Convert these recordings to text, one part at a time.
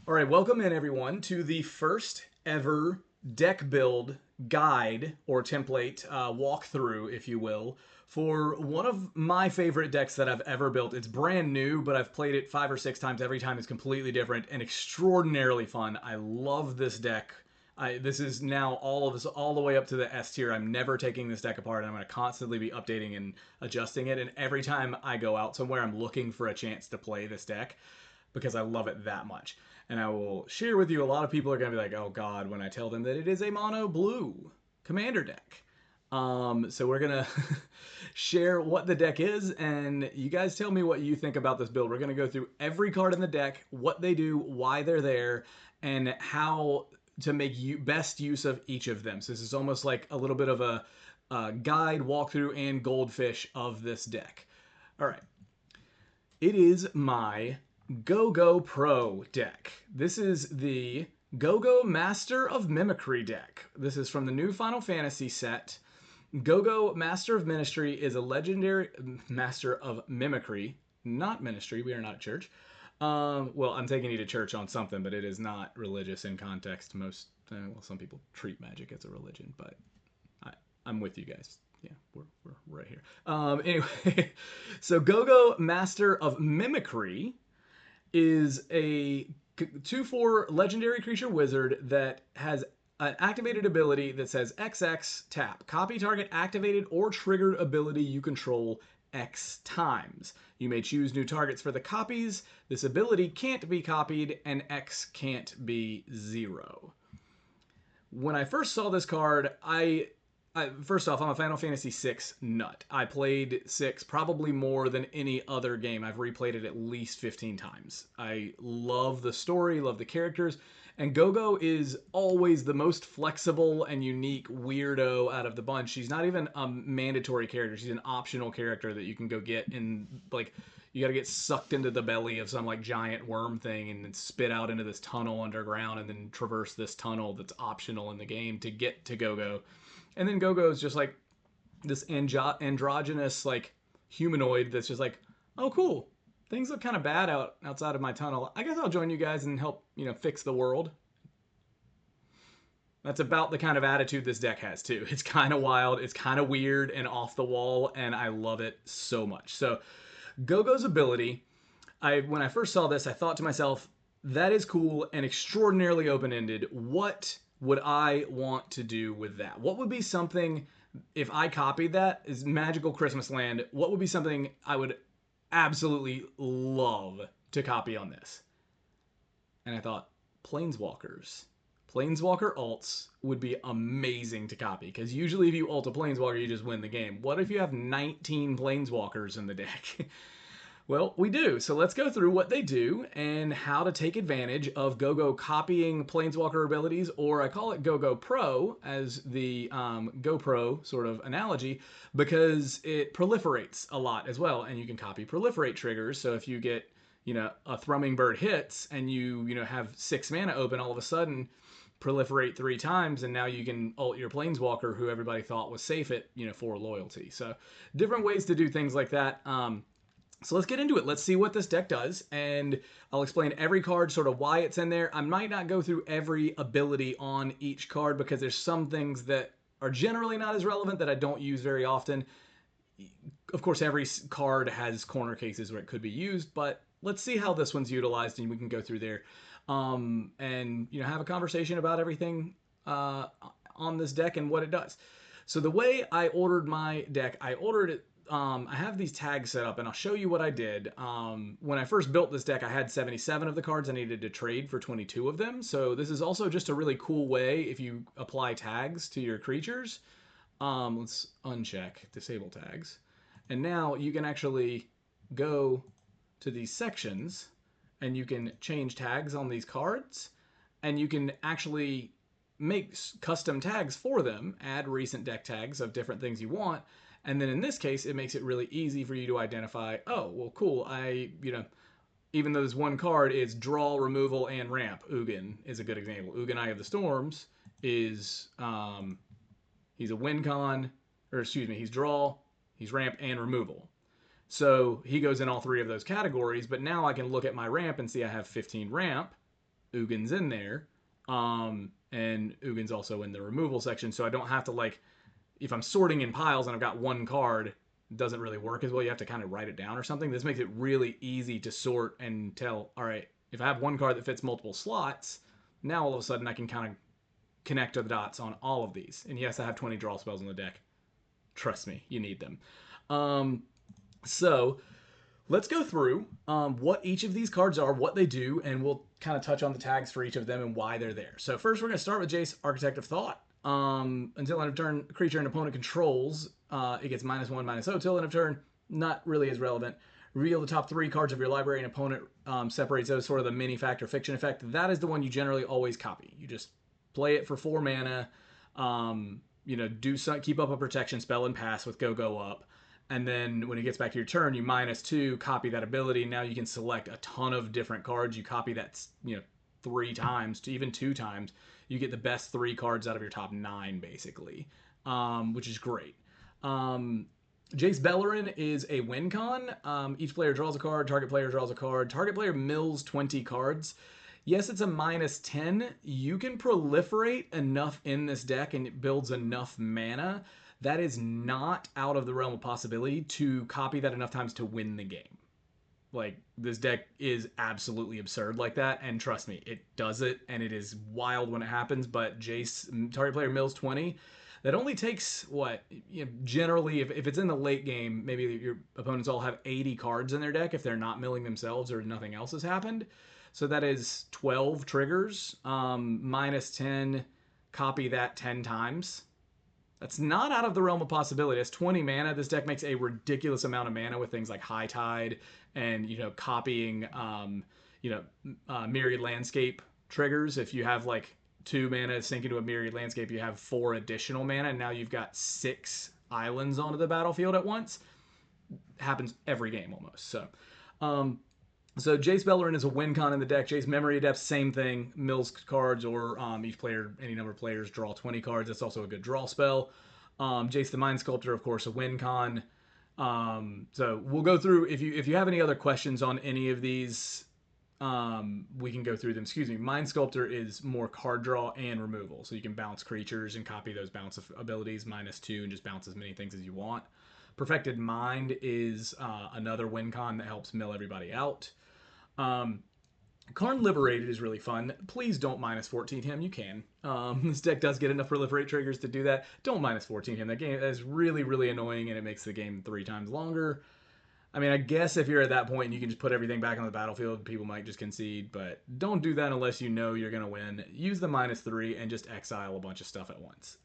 All right, welcome in everyone to the first ever deck build guide or template walkthrough, if you will, for one of my favorite decks that I've ever built. It's brand new, but I've played it 5 or 6 times. Every time it's completely different and extraordinarily fun. I love this deck. This is now all the way up to the S tier. I'm never taking this deck apart. I'm going to constantly be updating and adjusting it. And every time I go out somewhere, I'm looking for a chance to play this deck because I love it that much. And I will share with you, a lot of people are going to be like, oh God, when I tell them that it is a mono blue commander deck. So we're going to share what the deck is, and you guys tell me what you think about this build. We're going to go through every card in the deck, what they do, why they're there, and how to make best use of each of them. So this is almost like a little bit of a guide, walkthrough, and goldfish of this deck. All right. It is my Gogo Pro deck. This is the Gogo Master of Mimicry deck. This is from the new Final Fantasy set. Gogo Master of Ministry is a legendary Master of Mimicry, not ministry. We are not a church. Well, I'm taking you to church on something, but it is not religious in context. Some people treat magic as a religion, but I'm with you guys. Yeah, we're right here. Anyway, so Gogo Master of Mimicry is a 2/4 legendary creature wizard that has an activated ability that says XX tap. Copy target activated or triggered ability you control X times. You may choose new targets for the copies. This ability can't be copied, and X can't be 0. When I first saw this card, first off, I'm a Final Fantasy VI nut. I played 6 probably more than any other game. I've replayed it at least 15 times. I love the story, love the characters, and Gogo is always the most flexible and unique weirdo out of the bunch. She's not even a mandatory character. She's an optional character that you can go get in, like, you got to get sucked into the belly of some like giant worm thing and then spit out into this tunnel underground and then traverse this tunnel that's optional in the game to get to Gogo. And then Gogo is just like this androgynous like humanoid that's just like, oh cool, things look kind of bad outside of my tunnel. I guess I'll join you guys and help fix the world. That's about the kind of attitude this deck has too. It's kind of wild, it's kind of weird and off the wall, and I love it so much. So Gogo's ability, when I first saw this, I thought to myself, that is cool and extraordinarily open-ended. What would I want to do with that? What would be something, if I copied that, is Magical Christmas Land, what would be something I would absolutely love to copy on this? And I thought, Planeswalkers. Planeswalker alts would be amazing to copy, because usually if you ult a Planeswalker, you just win the game. What if you have 19 Planeswalkers in the deck? Well, we do. So let's go through what they do and how to take advantage of Gogo copying Planeswalker abilities, or I call it Gogo Pro as the GoPro sort of analogy, because it proliferates a lot as well, and you can copy proliferate triggers. So if you get, a Thrumming Bird hits and you have 6 mana open, all of a sudden proliferate 3 times, and now you can ult your Planeswalker who everybody thought was safe at 4 loyalty. So different ways to do things like that. So let's get into it. Let's see what this deck does, and I'll explain every card, sort of why it's in there. I might not go through every ability on each card because there's some things that are generally not as relevant that I don't use very often. Of course, every card has corner cases where it could be used, but let's see how this one's utilized, and we can go through there and have a conversation about everything on this deck and what it does. So the way I ordered my deck, I ordered it. I have these tags set up, and I'll show you what I did. When I first built this deck, I had 77 of the cards. I needed to trade for 22 of them. So this is also just a really cool way if you apply tags to your creatures. Let's uncheck disable tags. And now you can actually go to these sections, and you can change tags on these cards, and you can actually make custom tags for them, add recent deck tags of different things you want. And then in this case, it makes it really easy for you to identify, oh, well, cool, even though this one card is draw, removal, and ramp. Ugin is a good example. Ugin, Eye of the Storms is, he's a win con, or excuse me, he's draw, he's ramp, and removal. So he goes in all 3 of those categories, but now I can look at my ramp and see I have 15 ramp, Ugin's in there. And Ugin's also in the removal section, so I don't have to, like, if I'm sorting in piles and I've got one card, it doesn't really work as well. You have to kind of write it down or something. This makes it really easy to sort and tell, all right, if I have one card that fits multiple slots, now all of a sudden I can kind of connect the dots on all of these. And yes, I have 20 draw spells in the deck. Trust me, you need them. So let's go through what each of these cards are, what they do, and we'll kind of touch on the tags for each of them and why they're there. So first, we're going to start with Jace, Architect of Thought. Until end of turn, creature an opponent controls, it gets -1/-0 till end of turn. Not really as relevant. Reveal the top 3 cards of your library, and opponent separates those, sort of the mini fact or fiction effect. That is the one you generally always copy. You just play it for 4 mana. Do some, keep up a protection spell and pass with Go up. And then when it gets back to your turn, you -2, copy that ability. Now you can select a ton of different cards. You copy that, 3 times, to even 2 times. You get the best 3 cards out of your top 9, basically, which is great. Jace Beleren is a win con. Each player draws a card. Target player draws a card. Target player mills 20 cards. Yes, it's a -10. You can proliferate enough in this deck and it builds enough mana. That is not out of the realm of possibility to copy that enough times to win the game. Like, this deck is absolutely absurd like that, and trust me, it does it, and it is wild when it happens. But Jace, target player mills 20. That only takes, generally, if it's in the late game, maybe your opponents all have 80 cards in their deck if they're not milling themselves or nothing else has happened. So that is 12 triggers, -10, copy that 10 times. That's not out of the realm of possibility. It's 20 mana. This deck makes a ridiculous amount of mana with things like High Tide and, copying, Myriad Landscape triggers. If you have, 2 mana sink into a Myriad Landscape, you have 4 additional mana, and now you've got 6 islands onto the battlefield at once. Happens every game almost. So Jace Beleren is a win con in the deck. Jace Memory Adept, same thing. Mills cards, or each player, any number of players, draw 20 cards. That's also a good draw spell. Jace the Mind Sculptor, of course, a win con. So we'll go through. If you have any other questions on any of these, we can go through them. Excuse me. Mind Sculptor is more card draw and removal. So you can bounce creatures and copy those bounce abilities, -2, and just bounce as many things as you want. Perfected Mind is another win con that helps mill everybody out. Karn Liberated is really fun. Please don't -14 him. You can. This deck does get enough Proliferate triggers to do that. Don't -14 him. That game is really, really annoying, and it makes the game 3 times longer. I mean, I guess if you're at that point and you can just put everything back on the battlefield, people might just concede, but don't do that unless you know you're going to win. Use the -3 and just exile a bunch of stuff at once.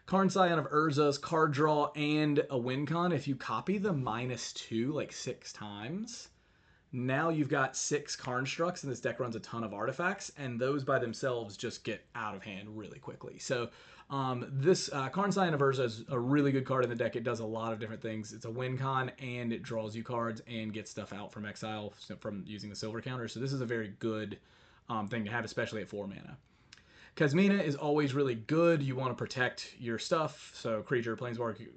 Karn Scion of Urza's card draw and a win con. If you copy the -2 6 times, now you've got 6 Karnstructs, and this deck runs a ton of artifacts, and those by themselves just get out of hand really quickly. So this Karn Scion of Urza is a really good card in the deck. It does a lot of different things. It's a win con, and it draws you cards and gets stuff out from exile from using the silver counter. So this is a very good thing to have, especially at 4 mana. Kasmina is always really good. You want to protect your stuff. So creature, planeswalker.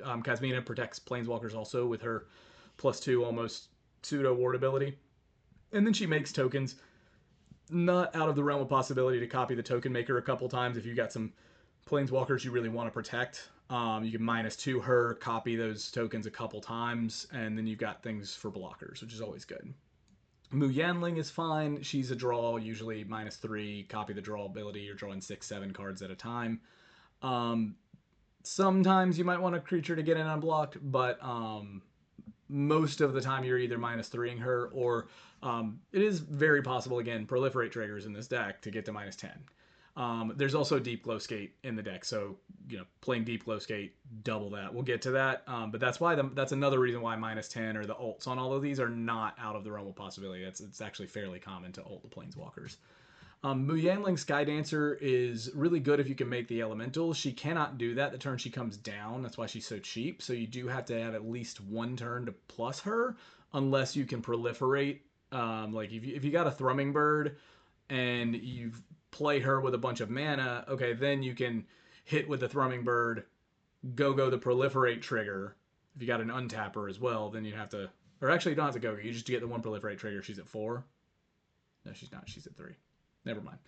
Kasmina protects planeswalkers also with her +2 almost pseudo ward ability. And then she makes tokens. Not out of the realm of possibility to copy the token maker a couple times if you got some planeswalkers you really want to protect. You can -2 her, copy those tokens a couple times, and then you've got things for blockers, which is always good. Mu Yanling is fine. She's a draw, usually -3, copy the draw ability. You're drawing 6-7 cards at a time. Sometimes you might want a creature to get in unblocked, but most of the time you're either -3ing her, or it is very possible, again, Proliferate triggers in this deck to get to -10. There's also Deep Glow Skate in the deck, so playing Deep Glow Skate, double that. We'll get to that, but that's why that's another reason why -10 or the ults on all of these are not out of the realm of possibility. It's actually fairly common to ult the planeswalkers. Mu Yanling Sky Dancer is really good if you can make the elemental. She cannot do that the turn she comes down. That's why she's so cheap. So you do have to have at least 1 turn to plus her, unless you can proliferate. If you got a Thrumming Bird and you play her with a bunch of mana, okay, then you can hit with the Thrumming Bird, go the Proliferate trigger. If you got an untapper as well, then you have to, or actually you don't have to go. You just get the 1 Proliferate trigger. She's at 4. No, No, she's not. She's at 3. Never mind.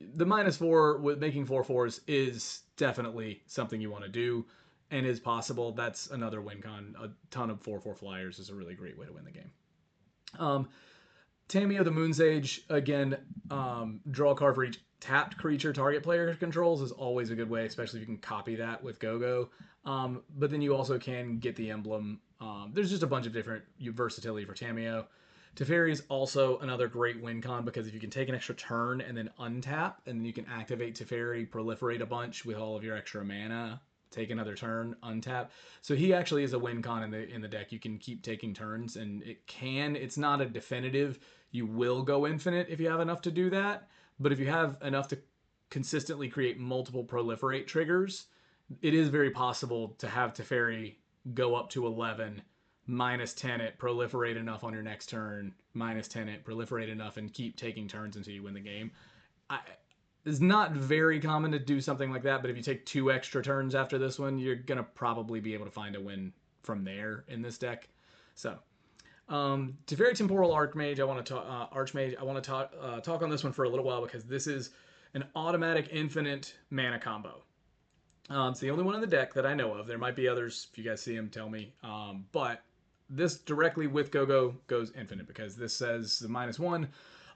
The -4 with making 4/4s is definitely something you want to do and is possible. That's another win con. A ton of 4/4 flyers is a really great way to win the game. Tameo the Moonsage, again, draw a card for each tapped creature target player controls is always a good way, especially if you can copy that with Gogo. But then you also can get the emblem. There's just a bunch of different versatility for Tameo. Teferi is also another great win con because if you can take an extra turn and then untap, and then you can activate Teferi, proliferate a bunch with all of your extra mana, take another turn, untap. So he actually is a win con in the deck. You can keep taking turns, and it's not a definitive. You will go infinite if you have enough to do that, but if you have enough to consistently create multiple proliferate triggers, it is very possible to have Teferi go up to 11, -10 it, proliferate enough on your next turn, -10 it, proliferate enough, and keep taking turns until you win the game. It's not very common to do something like that, but if you take 2 extra turns after this one, you're going to probably be able to find a win from there in this deck. So, Teferi Temporal Archmage, I want to talk on this one for a little while because this is an automatic infinite mana combo. It's the only one in the deck that I know of. There might be others. If you guys see them, tell me. But this directly with Gogo goes infinite because this says the -1,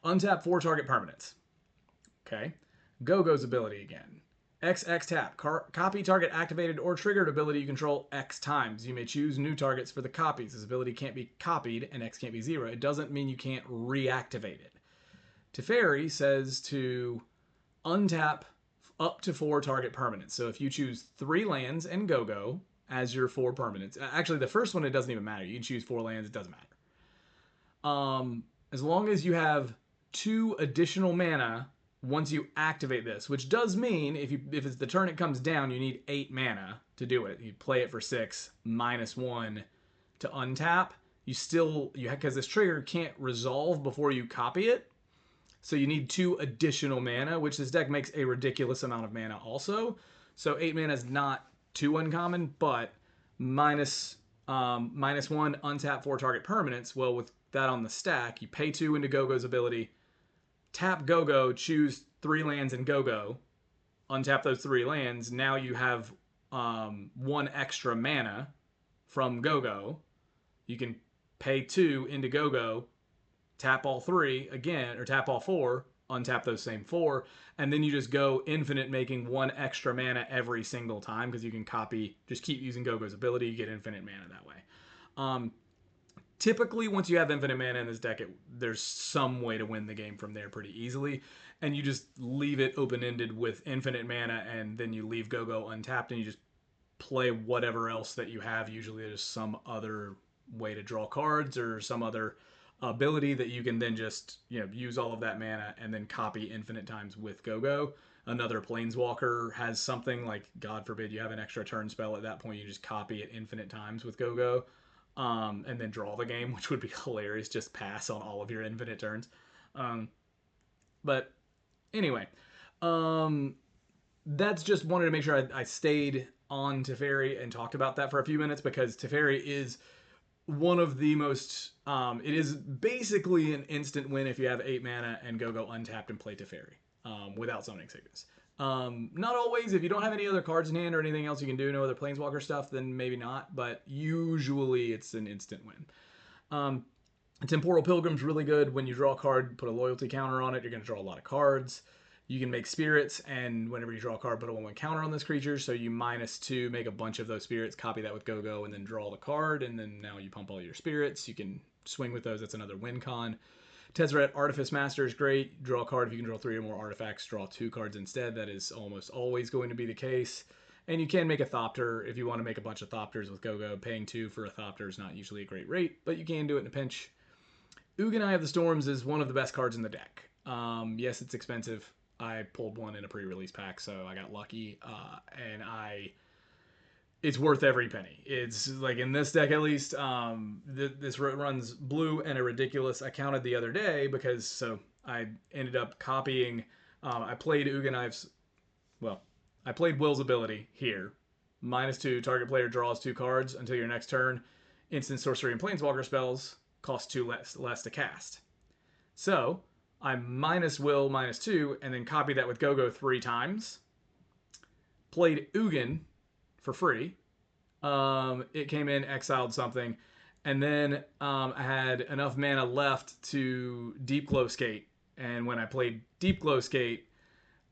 untap 4 target permanents. Okay. Gogo's ability again. XX tap. Copy target activated or triggered ability you control X times. You may choose new targets for the copies. This ability can't be copied and X can't be 0. It doesn't mean you can't reactivate it. Teferi says to untap up to 4 target permanents. So if you choose 3 lands and Gogo as your 4 permanents, actually the first one it doesn't even matter. You can choose 4 lands, it doesn't matter. As long as you have 2 additional mana once you activate this, which does mean if it's the turn it comes down, you need 8 mana to do it. You play it for 6, -1 to untap. Because this trigger can't resolve before you copy it. So you need 2 additional mana, which this deck makes a ridiculous amount of mana also. So 8 mana is not too uncommon, but -1, untap 4 target permanents. Well, with that on the stack, you pay 2 into Gogo's ability, tap Gogo, choose 3 lands in Gogo, untap those 3 lands. Now you have 1 extra mana from Gogo. You can pay 2 into Gogo, tap all 3 again, or tap all 4, untap those same 4, and then you just go infinite, making 1 extra mana every single time because you can just keep using Gogo's ability, you get infinite mana that way. Typically, once you have infinite mana in this deck, there's some way to win the game from there pretty easily, and you just leave it open-ended with infinite mana, and then you leave Gogo untapped, and you just play whatever else that you have. Usually there's some other way to draw cards or some other ability that you can then just use all of that mana and then copy infinite times with Gogo. Another planeswalker has something like, God forbid you have an extra turn spell at that point, you just copy it infinite times with Gogo, and then draw the game, which would be hilarious. Just pass on all of your infinite turns. But anyway, that's just wanted to make sure I stayed on Teferi and talked about that for a few minutes because Teferi is one of the most, it is basically an instant win if you have 8 mana and Gogo untapped and play Teferi without Summoning Sickness. Not always. If you don't have any other cards in hand or anything else you can do, no other Planeswalker stuff, then maybe not, but usually it's an instant win. Temporal Pilgrim's really good. When you draw a card, put a loyalty counter on it, you're going to draw a lot of cards. You can make spirits, and whenever you draw a card, put a 1/1 counter on this creature, so you -2, make a bunch of those spirits, copy that with Gogo, and then draw the card, and then now you pump all your spirits. You can swing with those. That's another win con. Tezzeret Artifice Master is great. Draw a card. If you can draw 3 or more artifacts, draw 2 cards instead. That is almost always going to be the case. And you can make a Thopter if you want to make a bunch of Thopters with Gogo. Paying 2 for a Thopter is not usually a great rate, but you can do it in a pinch. Ugin Eye of the Storms is one of the best cards in the deck. Yes, it's expensive. I pulled one in a pre-release pack, so I got lucky, and it's worth every penny. It's like in this deck at least. This runs blue and a ridiculous. I counted the other day so I ended up copying. I played Ugin Eye's. Well, I played Will's ability here. -2, target player draws 2 cards until your next turn. Instant sorcery and planeswalker spells cost 2 less to cast. So I minus will -2 and then copy that with Gogo 3 times. Played Ugin for free. It came in, exiled something, and then I had enough mana left to Deep Glow Skate. And when I played Deep Glow Skate,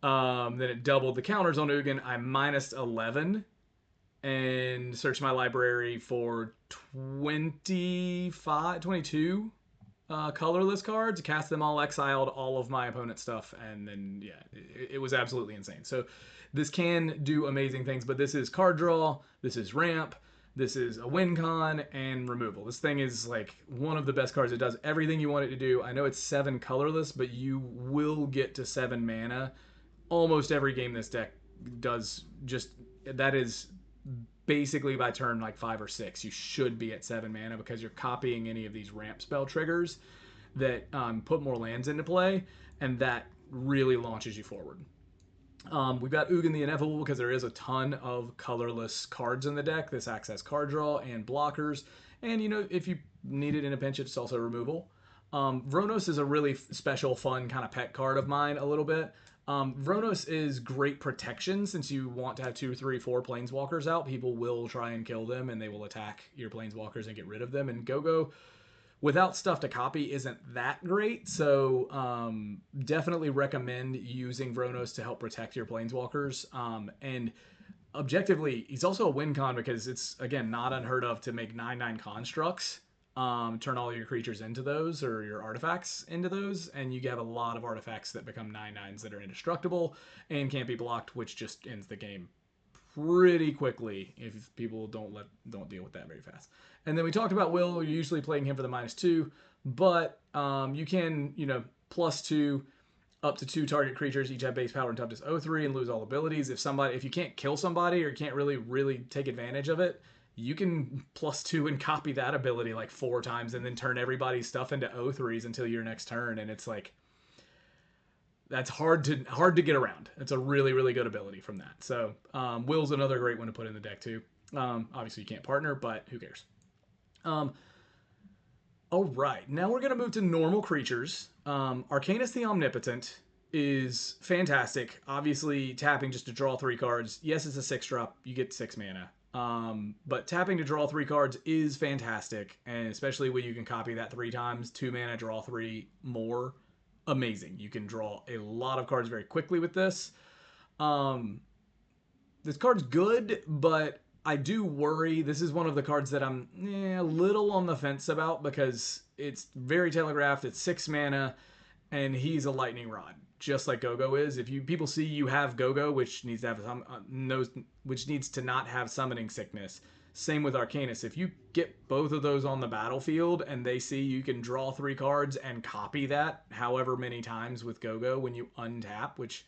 then it doubled the counters on Ugin. I minus 11 and searched my library for 22 colorless cards, cast them all, exiled all of my opponent's stuff, and then, yeah, it was absolutely insane. So this can do amazing things, but this is card draw, this is ramp, this is a win con, and removal. This thing is like one of the best cards. It does everything you want it to do. I know it's 7 colorless, but you will get to 7 mana almost every game this deck does. Just that is basically by turn like 5 or 6 you should be at 7 mana because you're copying any of these ramp spell triggers that put more lands into play, and that really launches you forward. We've got Ugin the Inevitable because there is a ton of colorless cards in the deck. This acts as card draw and blockers, and if you need it in a pinch, it's also removal. Vronos is a really special, fun kind of pet card of mine a little bit. Vronos is great protection since you want to have 2, 3, 4 planeswalkers out. People will try and kill them, and they will attack your planeswalkers and get rid of them. And Gogo, without stuff to copy, isn't that great. So definitely recommend using Vronos to help protect your planeswalkers. And objectively, he's also a win con because it's, again, not unheard of to make 9/9 constructs. Turn all your creatures into those, or your artifacts into those, and you have a lot of artifacts that become 9/9s that are indestructible and can't be blocked, which just ends the game pretty quickly if people don't deal with that very fast. And then we talked about Will. You're usually playing him for the -2, but you can +2 up to 2 target creatures each have base power and toughness 0/3 and lose all abilities. If you can't kill somebody or can't really take advantage of it, you can +2 and copy that ability like 4 times and then turn everybody's stuff into 0/3s until your next turn. And it's like, that's hard to get around. It's a really good ability from that. So Will's another great one to put in the deck too. Obviously you can't partner, but who cares? All right, now we're going to move to normal creatures. Arcanus the Omnipotent is fantastic. Obviously, tapping just to draw 3 cards. Yes, it's a 6-drop. You get 6 mana. But tapping to draw 3 cards is fantastic, and especially when you can copy that 3 times, 2 mana, draw 3 more. Amazing. You can draw a lot of cards very quickly with this. This card's good, but I do worry. This is one of the cards that I'm a little on the fence about because it's very telegraphed. It's 6 mana, and he's a lightning rod, just like Gogo is. If people see you have Gogo, which needs to have which needs to not have summoning sickness. Same with Arcanus. If you get both of those on the battlefield and they see you can draw 3 cards and copy that however many times with Gogo when you untap, which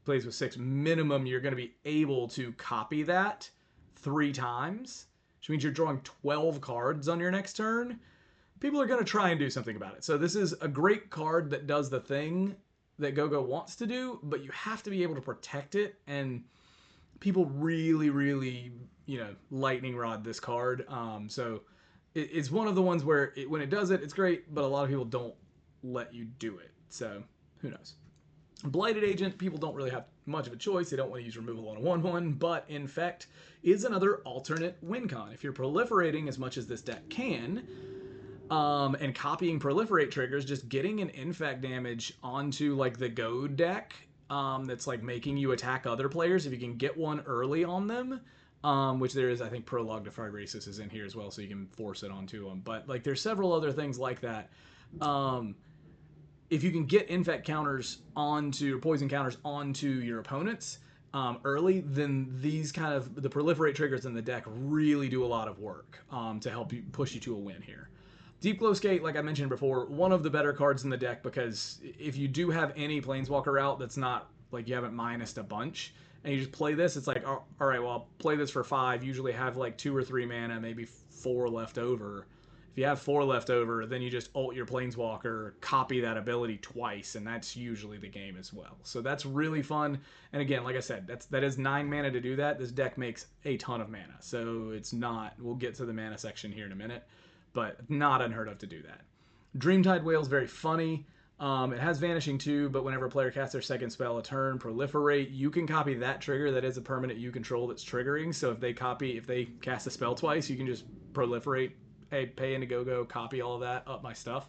plays with 6 minimum, you're going to be able to copy that 3 times, which means you're drawing 12 cards on your next turn. People are going to try and do something about it. So this is a great card that does the thing that Gogo wants to do, but you have to be able to protect it, and people really lightning rod this card. So it's one of the ones where when it does it, it's great, but a lot of people don't let you do it. So who knows? Blighted Agent, people don't really have much of a choice. They don't want to use removal on a 1/1, but Infect is another alternate win con. If you're proliferating as much as this deck can, and copying Proliferate triggers, just getting an Infect damage onto like the Goad deck, that's like making you attack other players. If you can get one early on them, which there is, I think Prologue to Phyrexis is in here as well, so you can force it onto them. But like there's several other things like that. If you can get Infect counters onto, or poison counters onto your opponents early, then these kind of, the Proliferate triggers in the deck really do a lot of work to help you push you to a win here. Deep Glow Skate, like I mentioned before, one of the better cards in the deck because if you do have any Planeswalker out that's not, like you haven't minused a bunch, and you just play this, it's like, all right, well, I'll play this for 5, usually have like 2 or 3 mana, maybe 4 left over. If you have 4 left over, then you just ult your Planeswalker, copy that ability twice, and that's usually the game as well. So that's really fun. And again, like I said, that is 9 mana to do that. This deck makes a ton of mana. So it's not, we'll get to the mana section here in a minute, but not unheard of to do that. Dreamtide Whale is very funny. It has Vanishing too, but whenever a player casts their second spell a turn, Proliferate, you can copy that trigger. That is a permanent you control that's triggering. So if they cast a spell twice, you can just Proliferate, hey, pay into Gogo, copy all of that, up my stuff.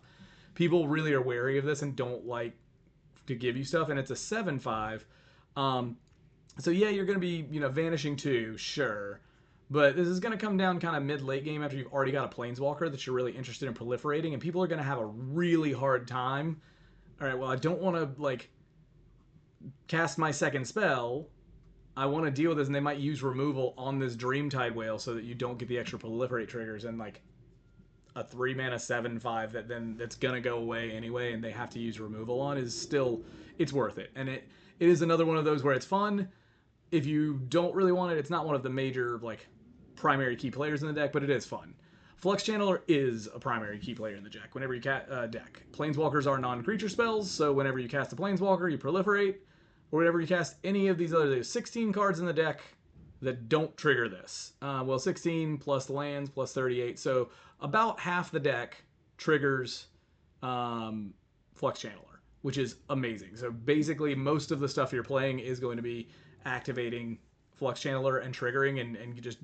People really are wary of this and don't like to give you stuff, and it's a 7/5. So yeah, you're going to be, Vanishing too, sure. But this is going to come down kind of mid-late game after you've already got a Planeswalker that you're really interested in proliferating, and people are going to have a really hard time. All right, well, I don't want to, cast my second spell. I want to deal with this, and they might use removal on this Dreamtide Whale so that you don't get the extra proliferate triggers, and, a 3-mana 7/5 that's going to go away anyway, and they have to use removal on is still, it's worth it. And it is another one of those where it's fun. If you don't really want it, it's not one of the major, primary key players in the deck, but it is fun. Flux Channeler is a primary key player in the deck. Whenever you deck, Planeswalkers are non-creature spells, so whenever you cast a Planeswalker, you proliferate, or whenever you cast any of these other, there's 16 cards in the deck that don't trigger this. 16 plus lands plus 38, so about half the deck triggers Flux Channeler, which is amazing. So basically, most of the stuff you're playing is going to be activating Flux Channeler and triggering and just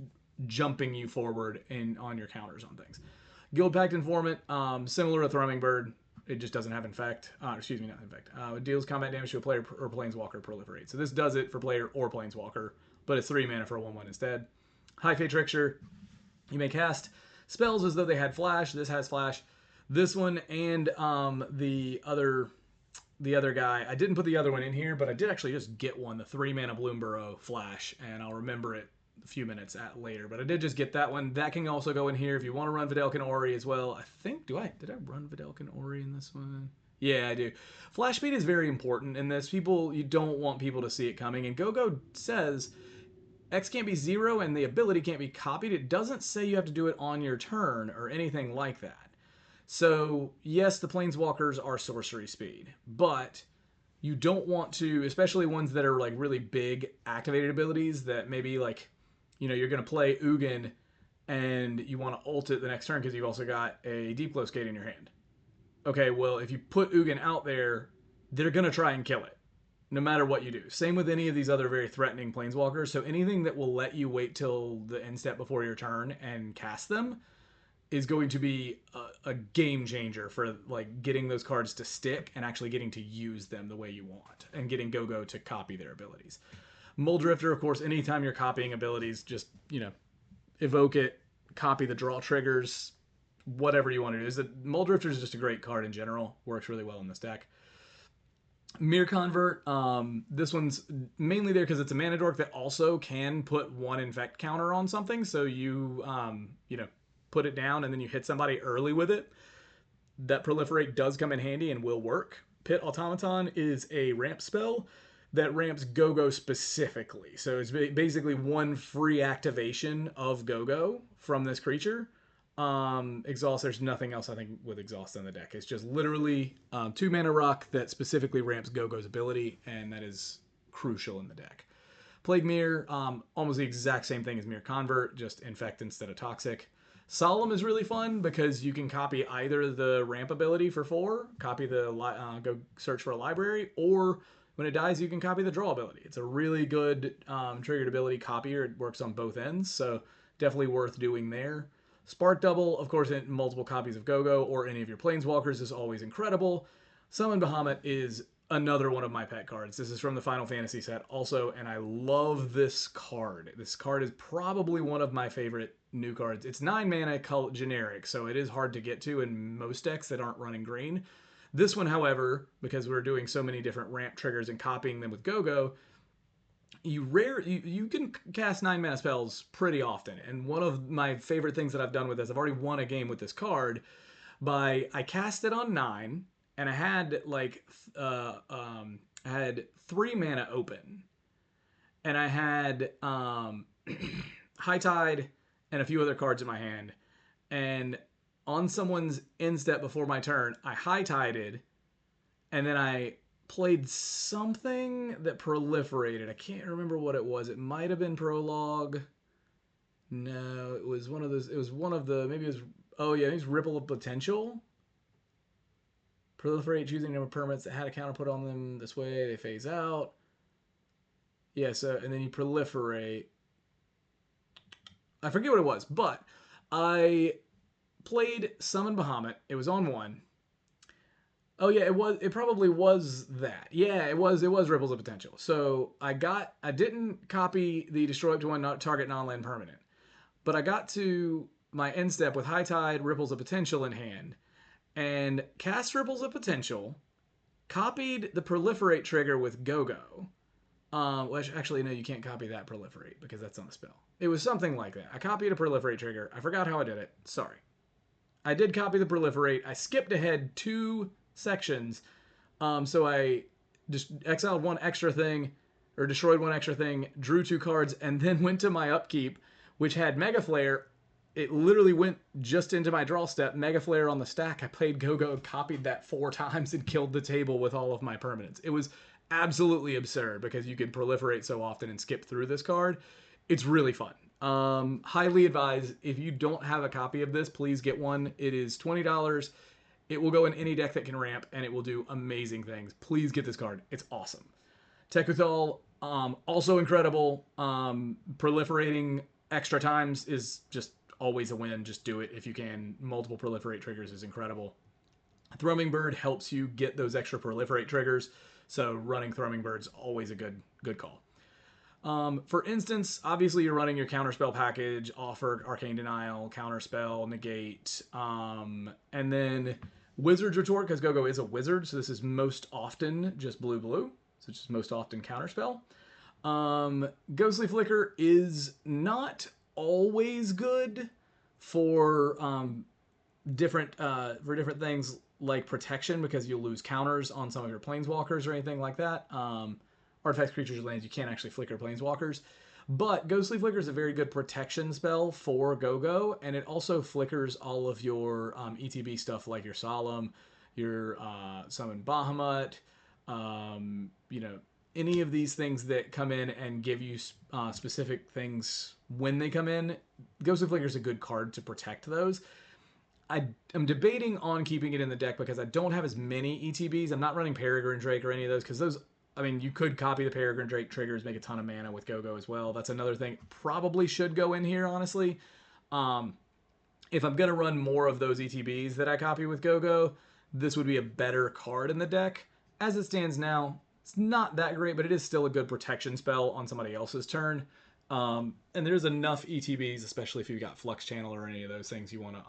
jumping you forward on your counters on things. Guildpact Informant, similar to Thrumming Bird, it just doesn't have Infect. Excuse me, not Infect. It deals combat damage to a player or Planeswalker Proliferate. So this does it for player or Planeswalker, but it's 3 mana for a 1/1 instead. High Fate Trickster, you may cast spells as though they had Flash. This has Flash. This one and the other guy, I didn't put the other one in here, but I did actually just get one, the 3 mana Bloomburrow Flash, and I'll remember it a few minutes later, but I did just get that one. That can also go in here if you want to run Videlkin Ori as well. I think, did I run Videlkin Ori in this one? Yeah, I do. Flash speed is very important in this. You don't want people to see it coming, and Gogo says X can't be 0 and the ability can't be copied. It doesn't say you have to do it on your turn or anything like that. So, yes, the Planeswalkers are sorcery speed, but you don't want to, especially ones that are really big activated abilities that maybe you're going to play Ugin and you want to ult it the next turn because you've also got a Deep Glow Skate in your hand. Okay, well, if you put Ugin out there, they're going to try and kill it, no matter what you do. Same with any of these other very threatening Planeswalkers. So anything that will let you wait till the end step before your turn and cast them is going to be a game changer for getting those cards to stick and actually getting to use them the way you want and getting Gogo to copy their abilities. Mulldrifter, of course, anytime you're copying abilities, just, evoke it, copy the draw triggers, whatever you want to do. Mulldrifter is just a great card in general. Works really well in this deck. Mirror Convert, this one's mainly there because it's a mana dork that also can put 1 infect counter on something. So you, put it down and then you hit somebody early with it. That Proliferate does come in handy and will work. Pit Automaton is a ramp spell that ramps Gogo specifically. So it's basically 1 free activation of Gogo from this creature. Exhaust, there's nothing else I think with Exhaust in the deck. It's just literally 2 mana rock that specifically ramps Gogo's ability, and that is crucial in the deck. Plague Mirror, almost the exact same thing as Mirror Convert, just infect instead of toxic. Solemn is really fun because you can copy either the ramp ability for 4, copy the go search for a library, or when it dies, you can copy the draw ability. It's a really good triggered ability copier. It works on both ends, so definitely worth doing there. Spark Double, of course, in multiple copies of Gogo or any of your Planeswalkers is always incredible. Summon Bahamut is another one of my pet cards. This is from the Final Fantasy set also, and I love this card. This card is probably one of my favorite new cards. It's 9 mana generic, so it is hard to get to in most decks that aren't running green. This one, however, because we're doing so many different ramp triggers and copying them with Gogo, you can cast 9 mana spells pretty often. And one of my favorite things that I've done with this, I've already won a game with this card I cast it on 9 and I had I had 3 mana open, and I had High Tide and a few other cards in my hand, and on someone's end step before my turn, I High Tided, and then I played something that proliferated. I can't remember what it was. It might have been Prologue. No, it was one of those. It was one of the, maybe it was, oh yeah, it was Ripple of Potential. Proliferate, choosing a number of permanents that had a counter put on them. This way, they phase out. Yeah, so, and then you proliferate. I forget what it was, but I played Summon Bahamut. It was on 1. Oh yeah, it probably was that. Yeah, it was Ripples of Potential. So I didn't copy the destroy up to 1 target non-land permanent. But I got to my end step with High Tide, Ripples of Potential in hand, and cast Ripples of Potential, copied the Proliferate trigger with Gogo. Which actually, no, you can't copy that Proliferate because that's on the spell. It was something like that. I copied a Proliferate trigger. I forgot how I did it. Sorry. I did copy the Proliferate. I skipped ahead 2 sections. So I just exiled 1 extra thing, or destroyed 1 extra thing, drew 2 cards, and then went to my upkeep, which had Mega Flare. It literally went just into my draw step. Mega Flare on the stack. I played Gogo, copied that 4 times, and killed the table with all of my permanents. It was absolutely absurd because you can proliferate so often and skip through this card. It's really fun. Highly advise, if you don't have a copy of this, please get one. It is $20. It will go in any deck that can ramp, and it will do amazing things. Please get this card. It's awesome. Tekuthal, also incredible. Proliferating extra times is just always a win. Just do it if you can. Multiple proliferate triggers is incredible. Thrumming Bird helps you get those extra proliferate triggers, so running Thrumming Bird's always a good call. For instance, obviously you're running your counterspell package, offer, arcane denial, counterspell, negate, and then Wizard's Retort, because Gogo is a wizard, so this is most often just blue, so it's just most often counterspell. Ghostly Flicker is not always good for different things like protection, because you'll lose counters on some of your planeswalkers or anything like that. Artifacts, creatures, or lands, you can't actually flicker planeswalkers. But Ghostly Flicker is a very good protection spell for Gogo, and it also flickers all of your ETB stuff like your Solemn, your Summon Bahamut, any of these things that come in and give you specific things when they come in. Ghostly Flicker is a good card to protect those. I'm debating on keeping it in the deck because I don't have as many ETBs. I'm not running Peregrine Drake or any of those because those, I mean, you could copy the Peregrine Drake triggers, make a ton of mana with Gogo as well. That's another thing. Probably should go in here, honestly. If I'm going to run more of those ETBs that I copy with Gogo, this would be a better card in the deck. As it stands now, it's not that great, but it is still a good protection spell on somebody else's turn. And there's enough ETBs, especially if you've got Flux Channel or any of those things you want to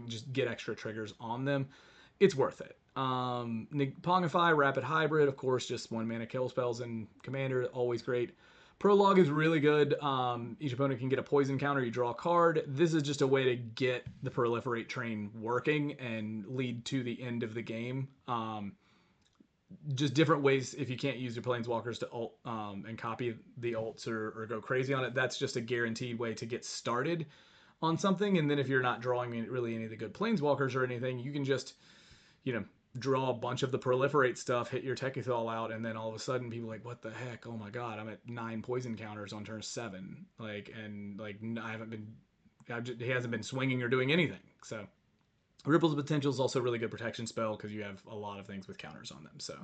just get extra triggers on them. It's worth it. Pongify, Rapid Hybrid, of course, just 1 mana kill spells in Commander, always great. Prologue is really good. Each opponent can get a poison counter, you draw a card. This is just a way to get the Proliferate train working and lead to the end of the game. Just different ways, if you can't use your planeswalkers to ult and copy the ults or go crazy on it, that's just a guaranteed way to get started on something. And then if you're not drawing really any of the good planeswalkers or anything, you can just, draw a bunch of the Proliferate stuff, hit your Tekuthal out, and then all of a sudden people are like, what the heck? Oh my god, I'm at 9 poison counters on turn 7. He hasn't been swinging or doing anything. So Ripples of Potential is also a really good protection spell because you have a lot of things with counters on them. So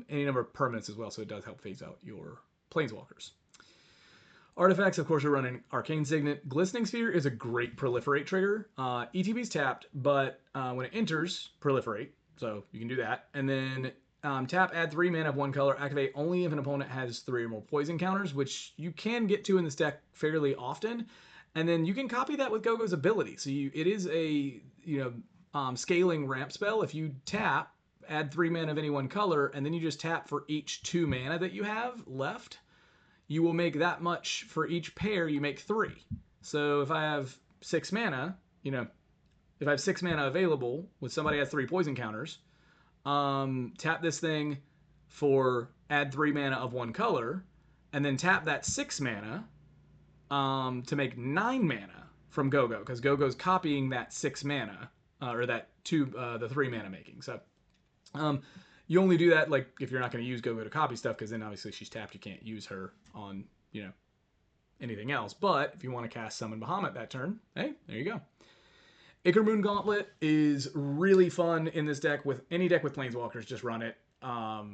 any number of permanents as well, so it does help phase out your planeswalkers. Artifacts, of course, are running Arcane Signet. Glistening Sphere is a great Proliferate trigger. ETB's tapped, but when it enters, Proliferate, so you can do that. And then tap, add 3 mana of 1 color, activate only if an opponent has 3 or more poison counters, which you can get to in this deck fairly often. And then you can copy that with Gogo's ability. So it is a scaling ramp spell. If you tap, add 3 mana of any 1 color, and then you just tap for each 2 mana that you have left, you will make that much for each pair. You make 3. So if I have 6 mana, if I have 6 mana available with somebody has 3 poison counters, tap this thing for add 3 mana of 1 color, and then tap that 6 mana to make 9 mana from Gogo, because Gogo's copying that 6 mana, or that the 3 mana making. So you only do that like if you're not going to use Gogo to copy stuff, because then obviously she's tapped. You can't use her on anything else. But if you want to cast Summon Bahamut that turn, hey, there you go. Moon Gauntlet is really fun in this deck. With any deck with planeswalkers, just run it. I'll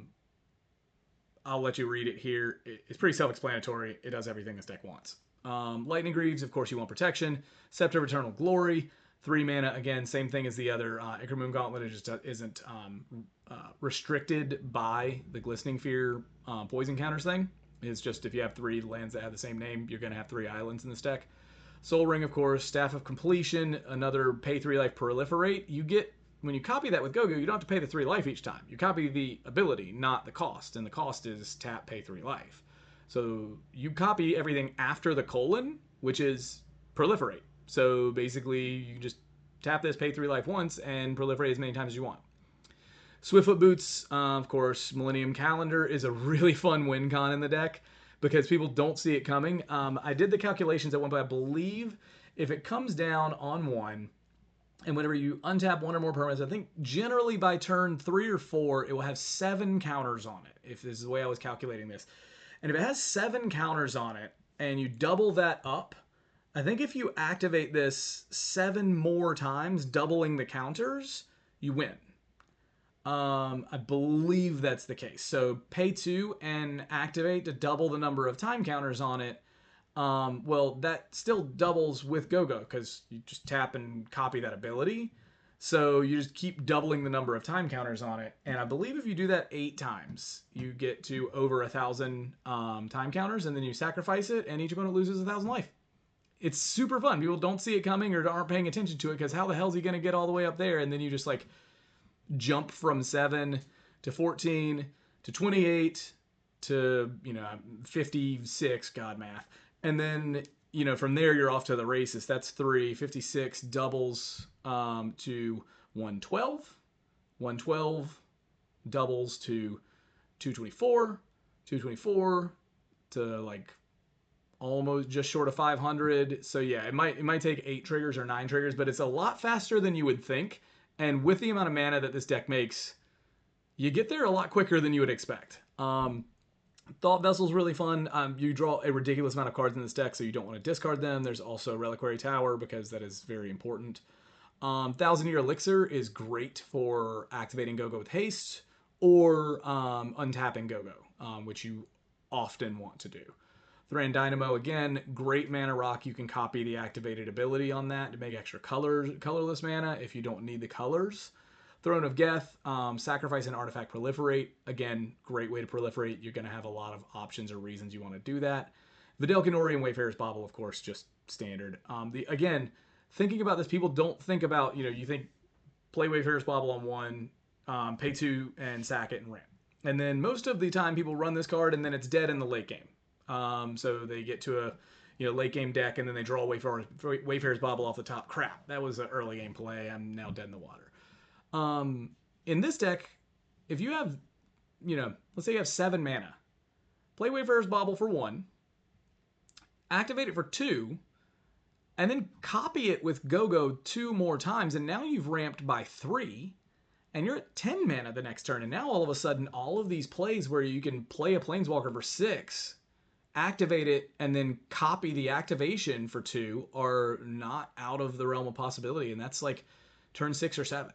let you read it here. It's pretty self-explanatory. It does everything this deck wants. Lightning Greaves, of course, you want protection. Scepter of Eternal Glory, 3 mana. Again, same thing as the other. Moon Gauntlet. It just isn't restricted by the Glistening Fear poison counters thing. It's just if you have 3 lands that have the same name, you're going to have 3 islands in this deck. Soul Ring, of course. Staff of Completion, another pay 3 life Proliferate. You get, when you copy that with Gogo, you don't have to pay the 3 life each time. You copy the ability, not the cost. And the cost is tap, pay 3 life. So you copy everything after the colon, which is Proliferate. So basically, you can just tap this, pay 3 life once, and proliferate as many times as you want. Swiftfoot Boots, of course, Millennium Calendar is a really fun win con in the deck because people don't see it coming. I did the calculations at one point. I believe if it comes down on 1, and whenever you untap 1 or more permanents, I think generally by turn 3 or 4, it will have 7 counters on it, if this is the way I was calculating this. And if it has 7 counters on it, and you double that up, I think if you activate this 7 more times, doubling the counters, you win. I believe that's the case. So pay 2 and activate to double the number of time counters on it. Well, that still doubles with Gogo because you just tap and copy that ability. So you just keep doubling the number of time counters on it. And I believe if you do that 8 times, you get to over 1,000 time counters, and then you sacrifice it, and each opponent loses 1,000 life. It's super fun. People don't see it coming or aren't paying attention to it because how the hell is he going to get all the way up there? And then you just like jump from 7 to 14 to 28 to, 56, God math. And then, from there you're off to the races. That's 3, 56 doubles to 112. 112 doubles to 224. 224 to like almost just short of 500. So yeah, it might take 8 triggers or 9 triggers, but it's a lot faster than you would think. And with the amount of mana that this deck makes, you get there a lot quicker than you would expect. Thought Vessel's really fun. You draw a ridiculous amount of cards in this deck, so you don't want to discard them. There's also Reliquary Tower, because that is very important. 1,000-Year Elixir is great for activating Gogo with haste, or untapping Gogo, which you often want to do. Thran Dynamo, again, great mana rock. You can copy the activated ability on that to make extra colorless mana if you don't need the colors. Throne of Geth, sacrifice an artifact, proliferate. Again, great way to proliferate. You're going to have a lot of options or reasons you want to do that. Videl Kenori and Wayfarer's Bauble, of course, just standard. Again, thinking about this, people don't think about, you think play Wayfarer's Bauble on 1, pay 2, and sack it and ramp. And then most of the time people run this card and then it's dead in the late game. So they get to a late game deck and then they draw Wayfarer's Bauble off the top. Crap, that was an early game play. I'm now dead in the water. In this deck, if you have, let's say you have 7 mana, play Wayfarer's Bauble for 1, activate it for 2, and then copy it with Gogo 2 more times, and now you've ramped by 3, and you're at 10 mana the next turn, and now all of a sudden, all of these plays where you can play a Planeswalker for 6, activate it, and then copy the activation for 2 are not out of the realm of possibility, and that's like turn 6 or 7.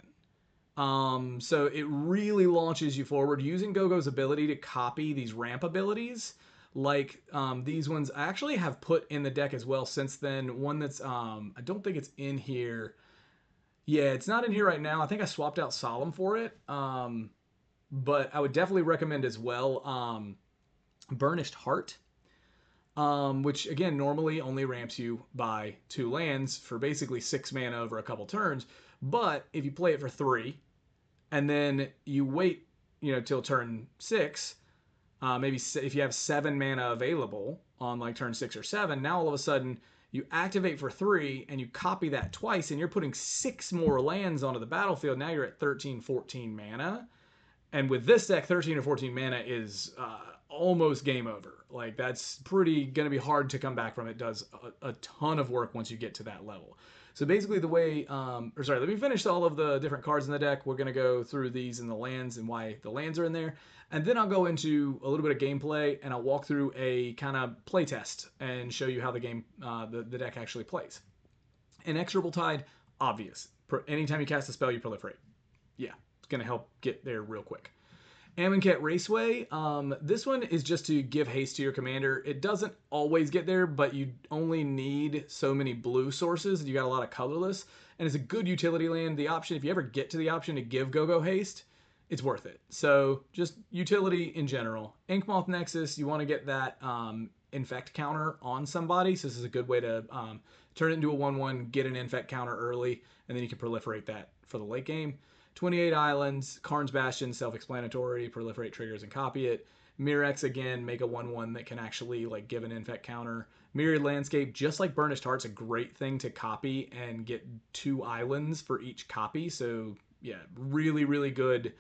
So it really launches you forward. Using Gogo's ability to copy these ramp abilities, like these ones, I actually have put in the deck as well since then. One that's, I don't think it's in here. Yeah, it's not in here right now. I think I swapped out Solemn for it. But I would definitely recommend as well Burnished Heart, which again normally only ramps you by 2 lands for basically 6 mana over a couple turns. But if you play it for 3, and then you wait, till turn 6, maybe if you have 7 mana available on like turn 6 or 7, now all of a sudden you activate for 3 and you copy that twice, and you're putting 6 more lands onto the battlefield. Now you're at 13, 14 mana. And with this deck, 13 or 14 mana is almost game over. Like, that's pretty going to be hard to come back from. It does a ton of work once you get to that level. So basically the way, let me finish all of the different cards in the deck. We're going to go through these and the lands and why the lands are in there. And then I'll go into a little bit of gameplay, and I'll walk through a kind of play test and show you how the game, the deck actually plays. Inexorable Tide, obvious. Anytime you cast a spell, you proliferate. Yeah, it's going to help get there real quick. Amonkhet Raceway. This one is just to give haste to your commander. It doesn't always get there, but you only need so many blue sources, and you got a lot of colorless. And it's a good utility land. The option, if you ever get to the option to give Gogo haste, it's worth it. So just utility in general. Inkmoth Nexus, you want to get that infect counter on somebody. So this is a good way to turn it into a 1/1, get an infect counter early, and then you can proliferate that for the late game. 28 Islands, Karn's Bastion, self-explanatory, proliferate triggers and copy it. Mirrex, again, make a 1/1 that can actually like give an infect counter. Myriad Landscape, just like Burnished Heart's a great thing to copy and get 2 islands for each copy. So yeah, really, really good,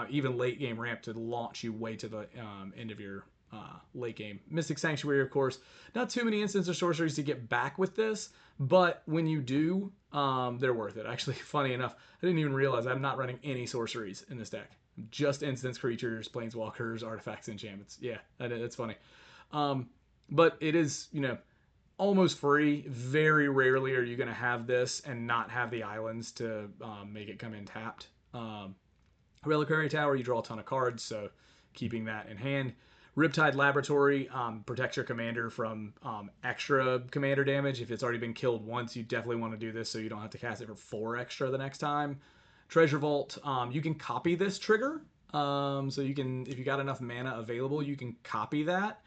even late game ramp to launch you way to the end of your late game. Mystic Sanctuary, of course, not too many instants or sorceries to get back with this, but when you do, they're worth it. Actually, funny enough, I didn't even realize I'm not running any sorceries in this deck. Just instants, creatures, planeswalkers, artifacts, enchantments. Yeah, that's funny. But it is, almost free. Very rarely are you going to have this and not have the islands to make it come in tapped. Reliquary Tower, you draw a ton of cards, so keeping that in hand. Riptide Laboratory protects your commander from extra commander damage. If it's already been killed once, you definitely want to do this so you don't have to cast it for 4 extra the next time. Treasure Vault, you can copy this trigger. So you can, if you got enough mana available, you can copy that,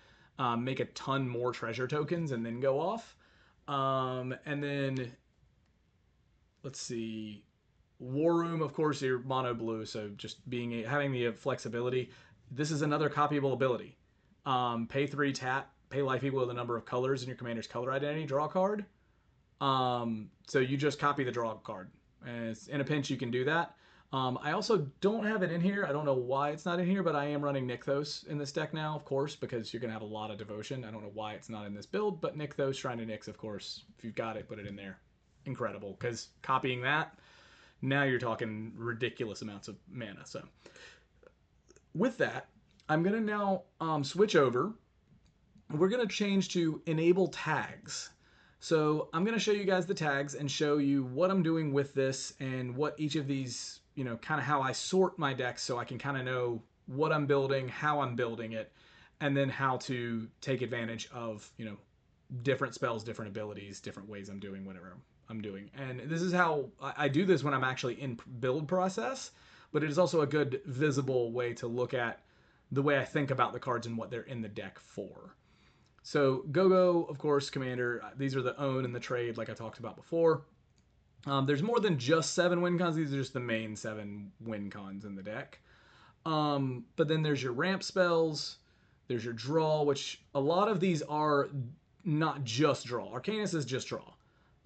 make a ton more treasure tokens, and then go off. And then, let's see, War Room, of course, you're mono blue, so just having the flexibility. This is another copyable ability. Pay 3 tap, pay life equal to the number of colors in your commander's color identity, draw a card. So you just copy the draw card. And in a pinch, you can do that. I also don't have it in here. I don't know why it's not in here, but I am running Nykthos in this deck now, of course, because you're going to have a lot of devotion. I don't know why it's not in this build, but Nykthos, Shrine to Nyx, of course. If you've got it, put it in there. Incredible, because copying that, now you're talking ridiculous amounts of mana. So with that, I'm going to now switch over. We're going to change to enable tags. So I'm going to show you guys the tags and show you what I'm doing with this and what each of these, kind of how I sort my decks so I can kind of know what I'm building, how I'm building it, and then how to take advantage of, different spells, different abilities, different ways I'm doing whatever I'm doing. And this is how I do this when I'm actually in build process, but it is also a good visible way to look at the way I think about the cards and what they're in the deck for. So Gogo, of course, commander, these are the own and the trade like I talked about before. There's more than just 7 win cons. These are just the main 7 win cons in the deck. But then there's your ramp spells. There's your draw, which a lot of these are not just draw. Arcanus is just draw.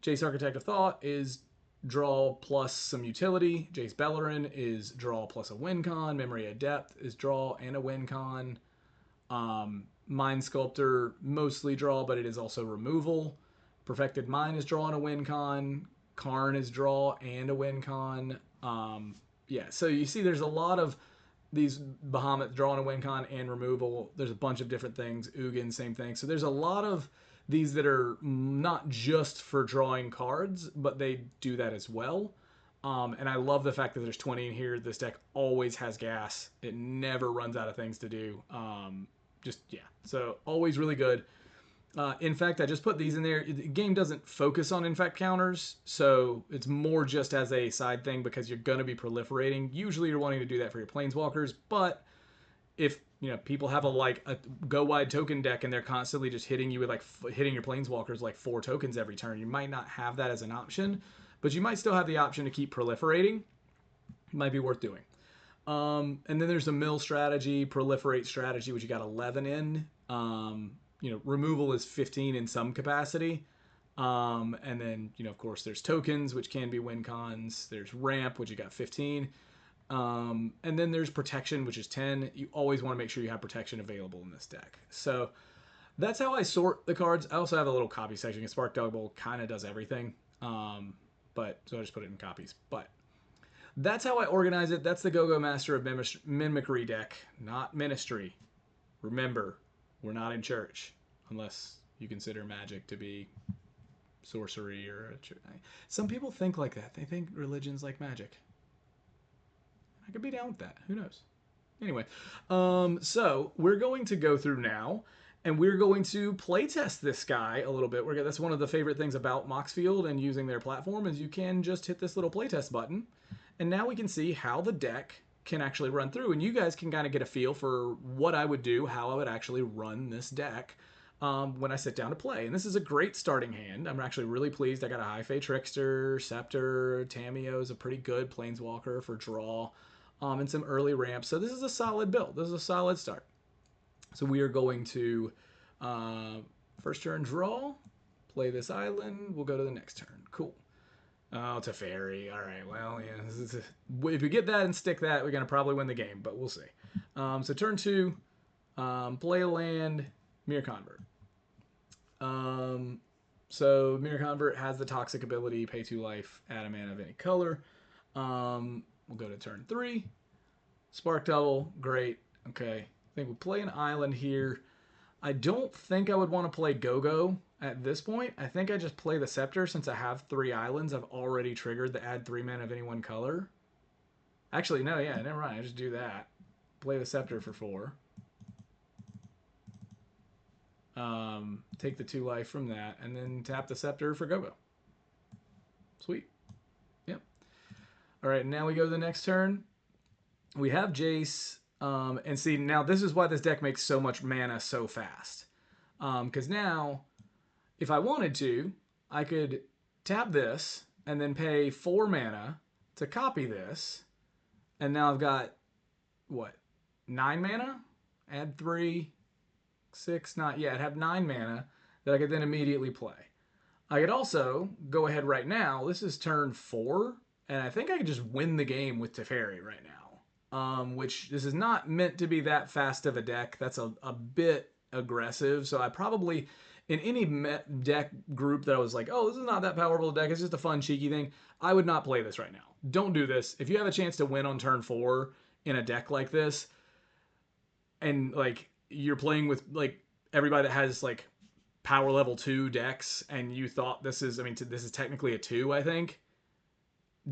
Jace Architect of Thought is draw plus some utility. Jace Bellerin is draw plus a win con. Memory of Depth is draw and a win con. Mind Sculptor, mostly draw, but it is also removal. Perfected Mind is draw and a win con. Karn is draw and a win con. Yeah, so you see there's a lot of these Bahamut draw and a win con and removal. There's a bunch of different things. Ugin, same thing. So there's a lot of these that are not just for drawing cards, but they do that as well. And I love the fact that there's 20 in here. This deck always has gas. It never runs out of things to do. So always really good. In fact, I just put these in there. The game doesn't focus on infect counters, so it's more just as a side thing because you're going to be proliferating. Usually you're wanting to do that for your planeswalkers, but if people have a go wide token deck and they're constantly just hitting you with hitting your planeswalkers 4 tokens every turn, you might not have that as an option, but you might still have the option to keep proliferating. It might be worth doing. And then there's the mill strategy, proliferate strategy, which you got 11 in. Removal is 15 in some capacity. And then, of course, there's tokens, which can be win cons. There's ramp, which you got 15. And then there's protection, which is 10. You always want to make sure you have protection available in this deck. So that's how I sort the cards. I also have a little copy section because Spark Dogbowl kind of does everything. So I just put it in copies. But that's how I organize it. That's the Gogo Master of Mimicry deck, not Ministry. Remember, we're not in church, unless you consider magic to be sorcery or some people think like that. They think religion's like magic. I could be down with that. Who knows? Anyway, so we're going to go through now, and we're going to playtest this guy a little bit. That's one of the favorite things about Moxfield and using their platform is you can just hit this little playtest button, and now we can see how the deck can actually run through, and you guys can kind of get a feel for what I would do, how I would actually run this deck when I sit down to play. And this is a great starting hand. I'm actually really pleased. I got a High Fae Trickster, Scepter, Tameo is a pretty good Planeswalker for draw. And some early ramps. So this is a solid build. This is a solid start. So we are going to first turn draw, play this island. We'll go to the next turn. Cool. Oh, it's a fairy. All right. Well, yeah. If we get that and stick that, we're going to probably win the game, but we'll see. So turn 2, play a land, Mirror Convert. So Mirror Convert has the toxic ability, pay 2 life, add a mana of any color. We'll go to turn 3. Spark Double, great. Okay, I think we'll play an island here. I don't think I would want to play Gogo at this point. I think I just play the Scepter since I have 3 islands. I've already triggered the add 3 mana of any one color. Actually, no, yeah, never mind. I just do that. Play the Scepter for 4. Take the 2 life from that, and then tap the Scepter for Gogo. Sweet. Yep. All right, now we go to the next turn. We have Jace, and see, now this is why this deck makes so much mana so fast. Because now, if I wanted to, I could tap this, and then pay 4 mana to copy this, and now I've got, what, 9 mana? Add 3, 6, 9, yeah, I'd have 9 mana that I could then immediately play. I could also go ahead right now, this is turn 4, and I think I could just win the game with Teferi right now. Which this is not meant to be that fast of a deck. That's a bit aggressive. So I probably, in any deck group that I was like, oh, this is not that powerful a deck, it's just a fun, cheeky thing, I would not play this right now. Don't do this. If you have a chance to win on turn 4 in a deck like this, and like you're playing with like everybody that has like power level 2 decks, and you thought this is, I mean, this is technically a 2, I think.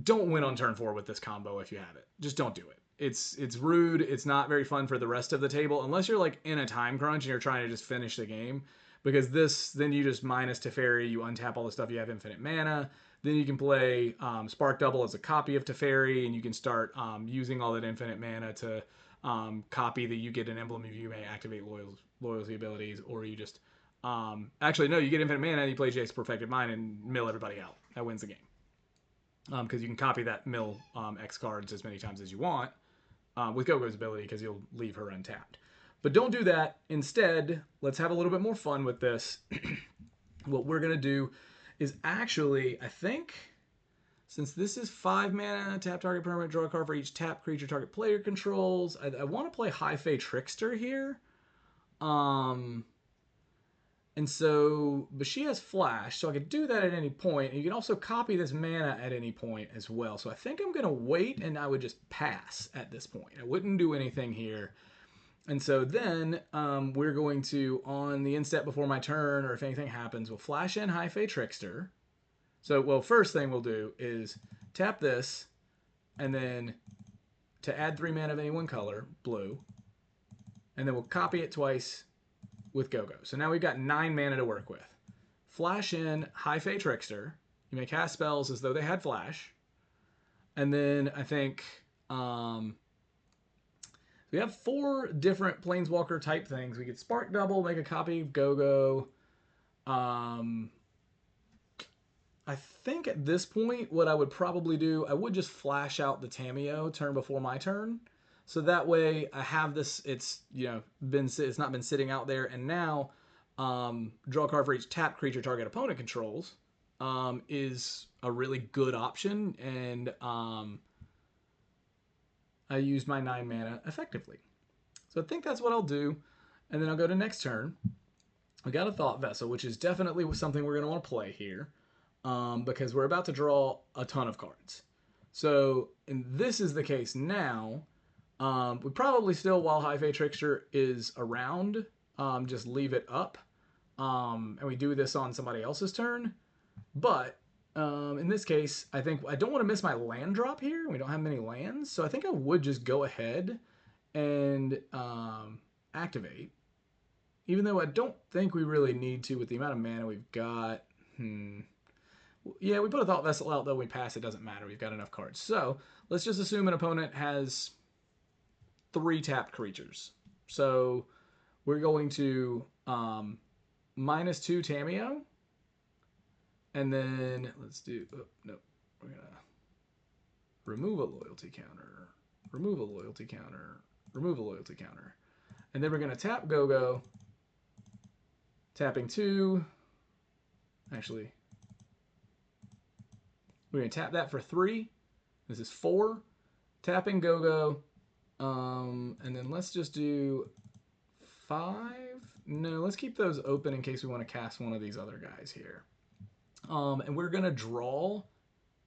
Don't win on turn 4 with this combo if you have it. Just don't do it. It's rude. It's not very fun for the rest of the table unless you're like in a time crunch and you're trying to just finish the game. Because this, then you just minus Teferi, you untap all the stuff, you have infinite mana. Then you can play Spark Double as a copy of Teferi, and you can start using all that infinite mana to copy that you get an emblem if you may activate loyalty abilities, or you just actually no, you get infinite mana and you play Jace Perfected Mind and mill everybody out. That wins the game. Because you can copy that mill X cards as many times as you want with Gogo's ability, because you'll leave her untapped. But don't do that. Instead, let's have a little bit more fun with this. What we're going to do is actually, I think, since this is 5 mana, tap target permanent, draw a card for each tap creature target player controls. I want to play High Fae Trickster here. And so, but she has flash, so I could do that at any point. And you can also copy this mana at any point as well. So I think I'm going to wait, and I would just pass at this point. I wouldn't do anything here. And so then we're going to, on the end step before my turn, or if anything happens, we'll flash in High Fae Trickster. So, well, first thing we'll do is tap this, and then to add 3 mana of any one color, blue. And then we'll copy it twice with Gogo. So now we've got 9 mana to work with. Flash in High Fae Trickster. You may cast spells as though they had flash. And then I think we have 4 different Planeswalker type things. We could Spark Double, make a copy of Gogo. I think at this point, what I would probably do, I would just flash out the Tameo turn before my turn. So that way I have this, it's, you know, it's not been sitting out there. And now draw a card for each tap creature target opponent controls is a really good option. And I used my 9 mana effectively. So I think that's what I'll do. And then I'll go to next turn. We got a Thought Vessel, which is definitely something we're going to want to play here. Because we're about to draw a ton of cards. So, and this is the case now. We probably still, while High Fae Trickster is around, just leave it up. And we do this on somebody else's turn. But in this case, I think I don't want to miss my land drop here. We don't have many lands, so I think I would just go ahead and activate. Even though I don't think we really need to with the amount of mana we've got. Yeah, we put a Thought Vessel out, though we pass, it doesn't matter. We've got enough cards. So let's just assume an opponent has 3 tapped creatures. So we're going to -2 Tamiyo. And then let's do, oh, no, we're going to remove a loyalty counter, remove a loyalty counter, remove a loyalty counter. And then we're going to tap Gogo, tapping 2. Actually, we're going to tap that for 3. This is 4. Tapping Gogo. And then let's just do 5. No, let's keep those open in case we want to cast one of these other guys here. And we're going to draw,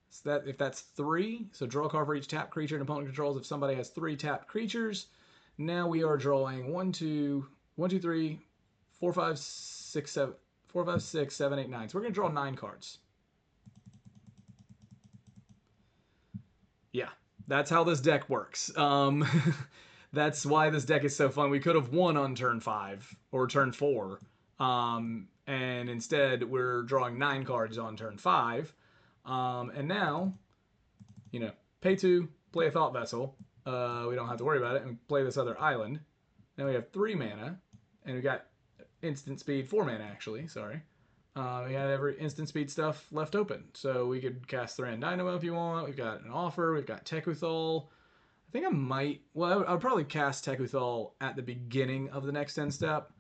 so that if that's 3, so draw a card for each tapped creature an opponent controls. If somebody has 3 tapped creatures, now we are drawing 1, 2, 3, 4, 5, 6, 7, 4, 5, 6, 7, 8, 9. So we're going to draw 9 cards. Yeah, that's how this deck works. That's why this deck is so fun. We could have won on turn 5 or turn 4. And instead, we're drawing 9 cards on turn 5. And now, pay 2, play a Thought Vessel. We don't have to worry about it. And play this other island. Now we have 3 mana. And we got instant speed, 4 mana actually, sorry. We had every instant speed stuff left open. So we could cast Thran Dynamo if you want. We've got an offer. We've got Tekuthal. I think I might, well, I would probably cast Tekuthal at the beginning of the next end step.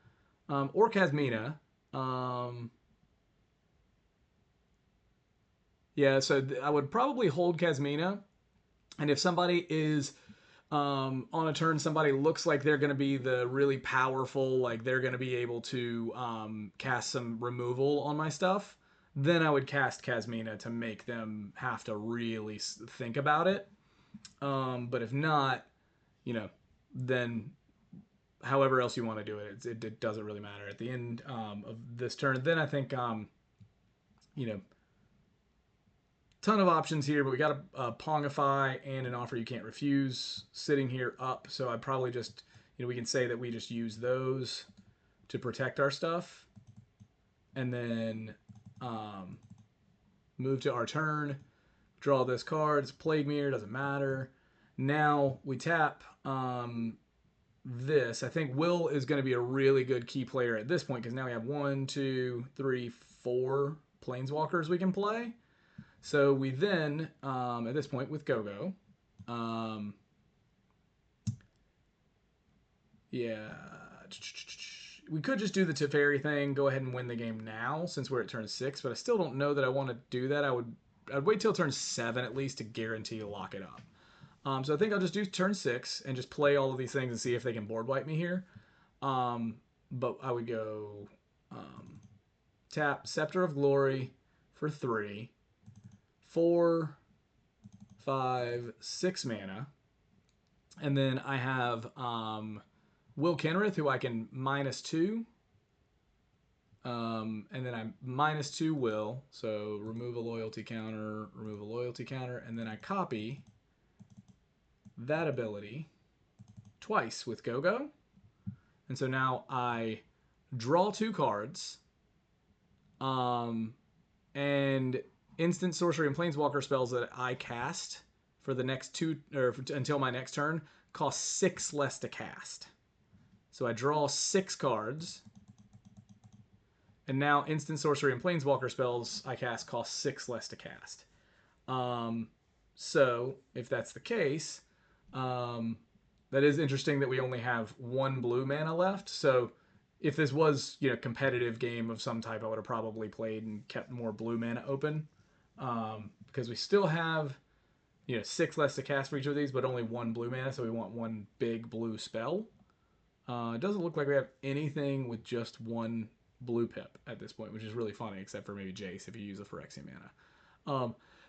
Or Kasmina. Yeah, so I would probably hold Kasmina. And if somebody is on a turn, somebody looks like they're going to be the really powerful, like they're going to be able to cast some removal on my stuff, then I would cast Kasmina to make them have to really think about it. But if not, then however else you want to do it, it doesn't really matter. At the end of this turn, then I think, ton of options here, but we got a Pongify and an Offer You Can't Refuse sitting here up. So I'd probably just, we can say that we just use those to protect our stuff. And then move to our turn, draw this card. It's Plague Mirror, doesn't matter. Now we tap this. I think Will is going to be a really good key player at this point because now we have 1, 2, 3, 4 planeswalkers we can play. So we then, at this point with Gogo, yeah, we could just do the Teferi thing, go ahead and win the game now since we're at turn 6, but I still don't know that I want to do that. I'd wait till turn 7 at least to guarantee to lock it up. So I think I'll just do turn 6 and just play all of these things and see if they can board wipe me here. But I would go tap Scepter of Glory for 3. 4, 5, 6 mana. And then I have Will Kenrith, who I can -2. And then I'm -2 Will. So remove a loyalty counter, remove a loyalty counter. And then I copy that ability twice with Gogo. And so now I draw 2 cards. And instant sorcery and planeswalker spells that I cast for the next 2 or until my next turn cost 6 less to cast. So I draw 6 cards, and now instant sorcery and planeswalker spells I cast cost 6 less to cast. So if that's the case, that is interesting that we only have 1 blue mana left. So if this was competitive game of some type, I would have probably played and kept more blue mana open. Because we still have 6 less to cast for each of these, but only 1 blue mana, so we want 1 big blue spell. It doesn't look like we have anything with just 1 blue pip at this point, which is really funny, except for maybe Jace if you use a Phyrexian mana.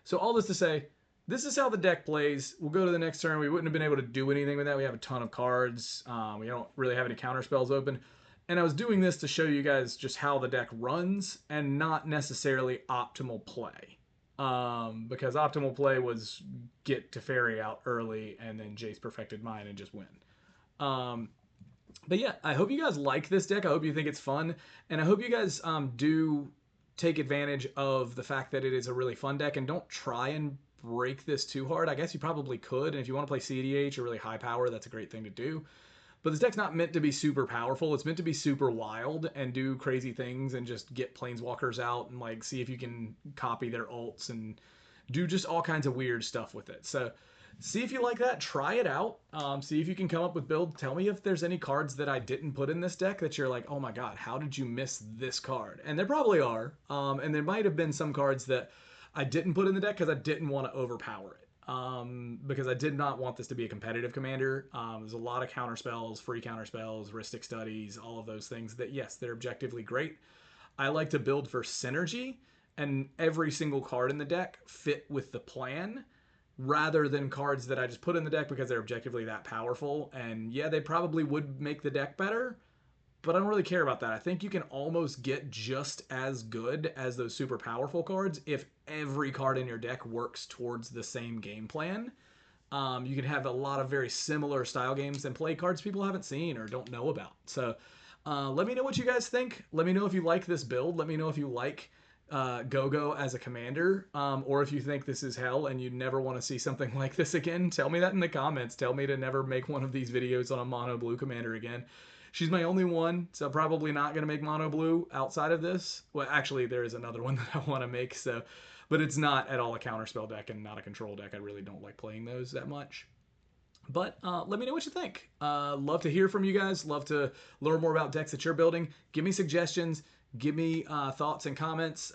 So all this to say, this is how the deck plays. We'll go to the next turn. We wouldn't have been able to do anything with that. We have a ton of cards. We don't really have any counter spells open. And I was doing this to show you guys just how the deck runs and not necessarily optimal play. Because optimal play was get Teferi out early and then Jace Perfected Mine and just win. Um, but yeah, I hope you guys like this deck. I hope you think it's fun. And I hope you guys do take advantage of the fact that it is a really fun deck and don't try and break this too hard. I guess you probably could. And if you want to play CDH or really high power, that's a great thing to do. But this deck's not meant to be super powerful. It's meant to be super wild and do crazy things and just get planeswalkers out and like see if you can copy their ults and do just all kinds of weird stuff with it. So see if you like that. Try it out. See if you can come up with build. Tell me if there's any cards that I didn't put in this deck that you're like, oh my god, how did you miss this card? And there probably are. And there might have been some cards that I didn't put in the deck because I didn't want to overpower it. Because I did not want this to be a competitive commander. There's a lot of counter spells, free counter spells, Rhystic Studies, all of those things that, yes, they're objectively great. I like to build for synergy, and every single card in the deck fit with the plan rather than cards that I just put in the deck because they're objectively that powerful. And yeah, they probably would make the deck better, but I don't really care about that. I think you can almost get just as good as those super powerful cards if every card in your deck works towards the same game plan. You can have a lot of very similar style games and play cards people haven't seen or don't know about. So let me know what you guys think. Let me know if you like this build. Let me know if you like Gogo as a commander, or if you think this is hell and you never want to see something like this again. Tell me that in the comments. Tell me to never make one of these videos on a mono blue commander again. She's my only one, so probably not going to make mono blue outside of this. Well, actually, there is another one that I want to make, so, but it's not at all a counterspell deck and not a control deck. I really don't like playing those that much. But let me know what you think. Love to hear from you guys. Love to learn more about decks that you're building. Give me suggestions. Give me thoughts and comments.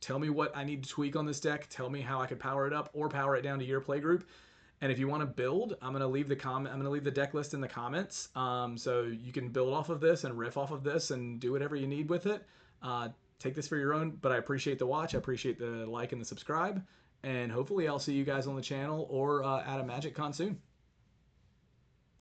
Tell me what I need to tweak on this deck. Tell me how I could power it up or power it down to your play group. And if you want to build, I'm gonna leave the deck list in the comments, so you can build off of this and riff off of this and do whatever you need with it. Take this for your own. But I appreciate the watch. I appreciate the like and the subscribe. And hopefully I'll see you guys on the channel or at a Magic Con soon.